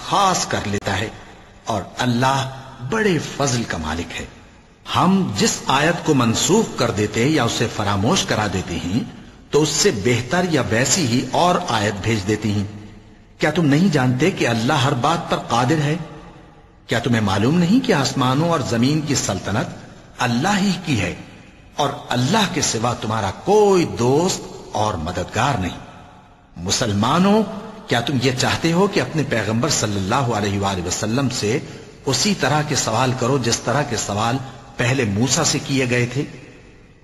خاص کر لیتا ہے، اور اللہ بڑے فضل کا مالک ہے۔ ہم جس آیت کو منسوخ کر دیتے یا اسے فراموش کرا دیتے ہیں تو اس سے بہتر یا ویسی ہی اور آیت بھیج دیتی ہیں۔ کیا تم نہیں جانتے کہ اللہ ہر بات پر قادر ہے؟ کیا تمہیں معلوم نہیں کہ آسمانوں اور زمین کی سلطنت اللہ ہی کی ہے، اور اللہ کے سوا تمہارا کوئی دوست اور مددگار نہیں؟ مسلمانوں، کیا تم یہ چاہتے ہو کہ اپنے پیغمبر صلی اللہ علیہ وآلہ وسلم سے اسی طرح کے سوال کرو جس طرح کے سوال پہلے موسیٰ سے کیے گئے تھے؟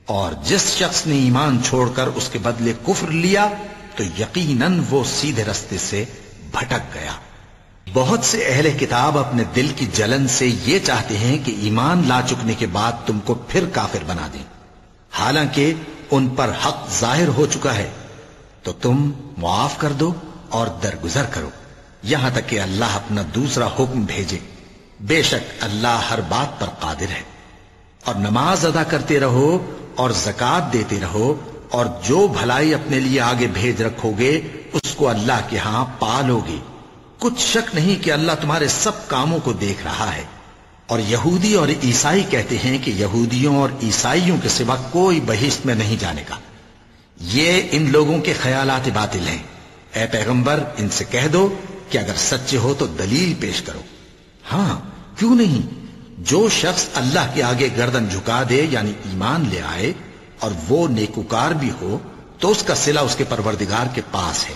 اور جس شخص نے ایمان چھوڑ کر اس کے بدلے کفر لیا تو یقیناً وہ سیدھے رستے سے بھٹک گیا۔ بہت سے اہل کتاب اپنے دل کی جلن سے یہ چاہتے ہیں کہ ایمان لا چکنے کے بعد تم کو پھر کافر بنا دیں، حالانکہ ان پر حق ظاہر ہو چکا ہے۔ تو تم معاف کر دو اور درگزر کرو یہاں تک کہ اللہ اپنا دوسرا حکم بھیجے۔ بے شک اللہ ہر بات پر قادر ہے۔ اور نماز ادا کرتے رہو اور زکوٰۃ دیتے رہو، اور جو بھلائی اپنے لیے آگے بھیج رکھو گے اس کو اللہ کے ہاں پالو گے۔ کچھ شک نہیں کہ اللہ تمہارے سب کاموں کو دیکھ رہا ہے۔ اور یہودی اور عیسائی کہتے ہیں کہ یہودیوں اور عیسائیوں کے سوا کوئی بہشت میں نہیں جانے گا۔ یہ ان لوگوں کے خیالات باطل ہیں۔ اے پیغمبر، ان سے کہہ دو کہ اگر سچے ہو تو دلیل پیش کرو۔ ہاں، کیوں نہیں؟ جو شخص اللہ کے آگے گردن جھکا دے، یعنی ایمان لے آئے، اور وہ نیکوکار بھی ہو، تو اس کا صلہ اس کے پروردگار کے پاس ہے۔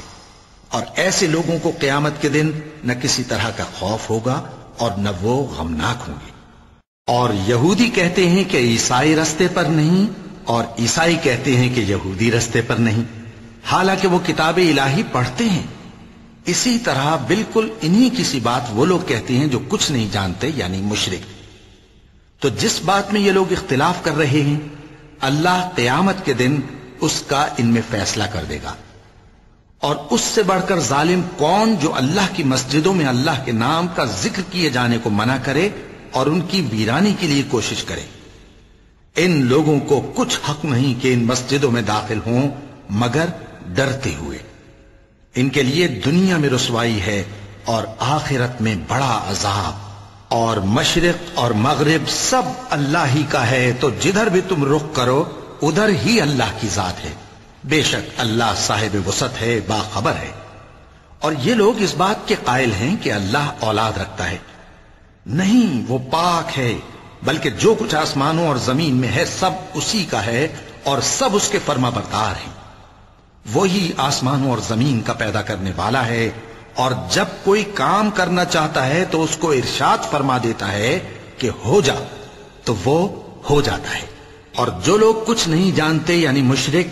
اور ایسے لوگوں کو قیامت کے دن نہ کسی طرح کا خوف ہوگا اور نہ وہ غمناک ہوں گے۔ اور یہودی کہتے ہیں کہ عیسائی رستے پر نہیں، اور عیسائی کہتے ہیں کہ یہودی رستے پر نہیں، حالانکہ وہ کتاب الہی پڑھتے ہیں۔ اسی طرح بالکل انہی کسی بات وہ لوگ کہتے ہیں جو کچھ نہیں جانتے، یعنی مشرک۔ تو جس بات میں یہ لوگ اختلاف کر رہے ہیں، اللہ قیامت کے دن اس کا ان میں فیصلہ کر دے گا۔ اور اس سے بڑھ کر ظالم کون جو اللہ کی مسجدوں میں اللہ کے نام کا ذکر کیے جانے کو منع کرے اور ان کی ویرانی کے لیے کوشش کرے؟ ان لوگوں کو کچھ حق نہیں کہ ان مسجدوں میں داخل ہوں مگر ڈرتے ہوئے۔ ان کے لیے دنیا میں رسوائی ہے اور آخرت میں بڑا عذاب۔ اور مشرق اور مغرب سب اللہ ہی کا ہے، تو جدھر بھی تم رخ کرو ادھر ہی اللہ کی ذات ہے۔ بے شک اللہ صاحب وسعت ہے، باخبر ہے۔ اور یہ لوگ اس بات کے قائل ہیں کہ اللہ اولاد رکھتا ہے۔ نہیں، وہ پاک ہے، بلکہ جو کچھ آسمانوں اور زمین میں ہے سب اسی کا ہے، اور سب اس کے فرما بردار ہیں۔ وہی آسمانوں اور زمین کا پیدا کرنے والا ہے، اور جب کوئی کام کرنا چاہتا ہے تو اس کو ارشاد فرما دیتا ہے کہ ہو جا، تو وہ ہو جاتا ہے۔ اور جو لوگ کچھ نہیں جانتے یعنی مشرک،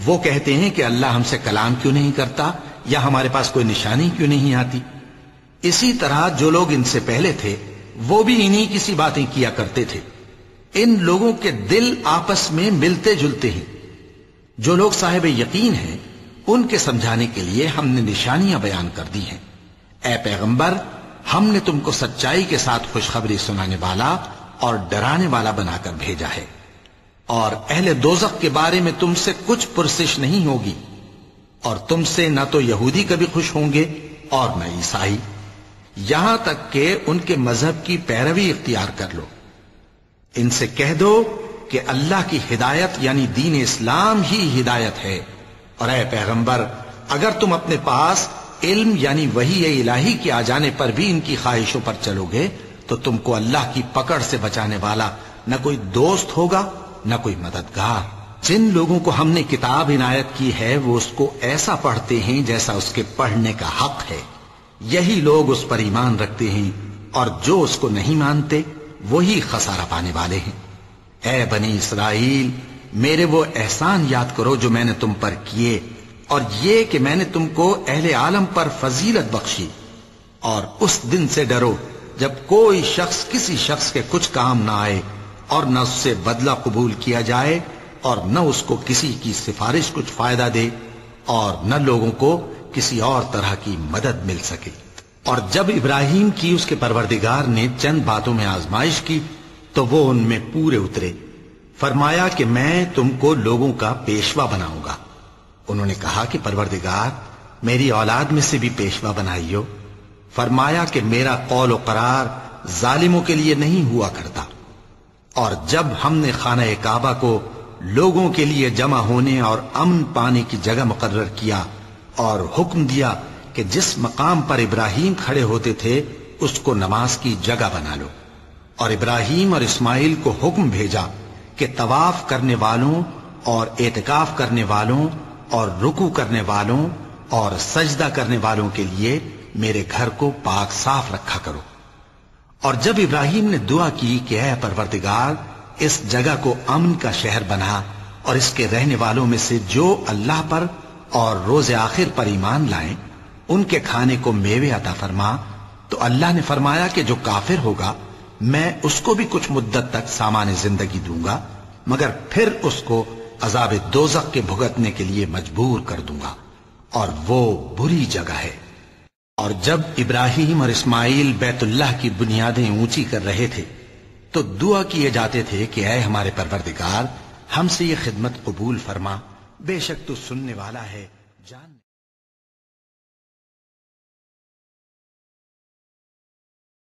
وہ کہتے ہیں کہ اللہ ہم سے کلام کیوں نہیں کرتا، یا ہمارے پاس کوئی نشانی کیوں نہیں آتی۔ اسی طرح جو لوگ ان سے پہلے تھے وہ بھی انہی کسی باتیں کیا کرتے تھے۔ ان لوگوں کے دل آپس میں ملتے جلتے ہیں۔ جو لوگ صاحب یقین ہیں ان کے سمجھانے کے لیے ہم نے نشانیاں بیان کر دی ہیں۔ اے پیغمبر، ہم نے تم کو سچائی کے ساتھ خوشخبری سنانے والا اور ڈرانے والا بنا کر بھیجا ہے۔ اور اہل دوزخ کے بارے میں تم سے کچھ پرسش نہیں ہوگی، اور تم سے نہ تو یہودی کبھی خوش ہوں گے اور نہ عیسائی، یہاں تک کہ ان کے مذہب کی پیروی اختیار کر لو۔ ان سے کہہ دو کہ اللہ کی ہدایت یعنی دین اسلام ہی ہدایت ہے۔ اور اے پیغمبر، اگر تم اپنے پاس علم یعنی وحی الہی کے آ جانے پر بھی ان کی خواہشوں پر چلو گے تو تم کو اللہ کی پکڑ سے بچانے والا نہ کوئی دوست ہوگا نہ کوئی مددگار۔ جن لوگوں کو ہم نے کتاب عنایت کی ہے وہ اس کو ایسا پڑھتے ہیں جیسا اس کے پڑھنے کا حق ہے، یہی لوگ اس پر ایمان رکھتے ہیں، اور جو اس کو نہیں مانتے وہی خسارہ پانے والے ہیں۔ اے بنی اسرائیل، میرے وہ احسان یاد کرو جو میں نے تم پر کیے، اور یہ کہ میں نے تم کو اہل عالم پر فضیلت بخشی۔ اور اس دن سے ڈرو جب کوئی شخص کسی شخص کے کچھ کام نہ آئے، اور نہ اس سے بدلہ قبول کیا جائے، اور نہ اس کو کسی کی سفارش کچھ فائدہ دے، اور نہ لوگوں کو کسی اور طرح کی مدد مل سکے۔ اور جب ابراہیم کی اس کے پروردگار نے چند باتوں میں آزمائش کی تو وہ ان میں پورے اترے۔ فرمایا کہ میں تم کو لوگوں کا پیشوا بناؤں گا۔ انہوں نے کہا کہ پروردگار، میری اولاد میں سے بھی پیشوا بنائیو۔ فرمایا کہ میرا قول و قرار ظالموں کے لیے نہیں ہوا کرتا۔ اور جب ہم نے خانہ کعبہ کو لوگوں کے لیے جمع ہونے اور امن پانے کی جگہ مقرر کیا اور حکم دیا کہ جس مقام پر ابراہیم کھڑے ہوتے تھے اس کو نماز کی جگہ بنا لو، اور ابراہیم اور اسماعیل کو حکم بھیجا کہ طواف کرنے والوں اور اعتکاف کرنے والوں اور رکوع کرنے والوں اور سجدہ کرنے والوں کے لیے میرے گھر کو پاک صاف رکھا کرو۔ اور جب ابراہیم نے دعا کی کہ اے پروردگار اس جگہ کو امن کا شہر بنا اور اس کے رہنے والوں میں سے جو اللہ پر اور روز آخر پر ایمان لائیں ان کے کھانے کو میوے عطا فرما، تو اللہ نے فرمایا کہ جو کافر ہوگا میں اس کو بھی کچھ مدت تک سامان زندگی دوں گا، مگر پھر اس کو عذاب دوزخ کے بھگتنے کے لیے مجبور کر دوں گا، اور وہ بری جگہ ہے۔ اور جب ابراہیم اور اسماعیل بیت اللہ کی بنیادیں اونچی کر رہے تھے تو دعا کیے جاتے تھے کہ اے ہمارے پروردگار ہم سے یہ خدمت قبول فرما، بے شک تو سننے والا ہے، جان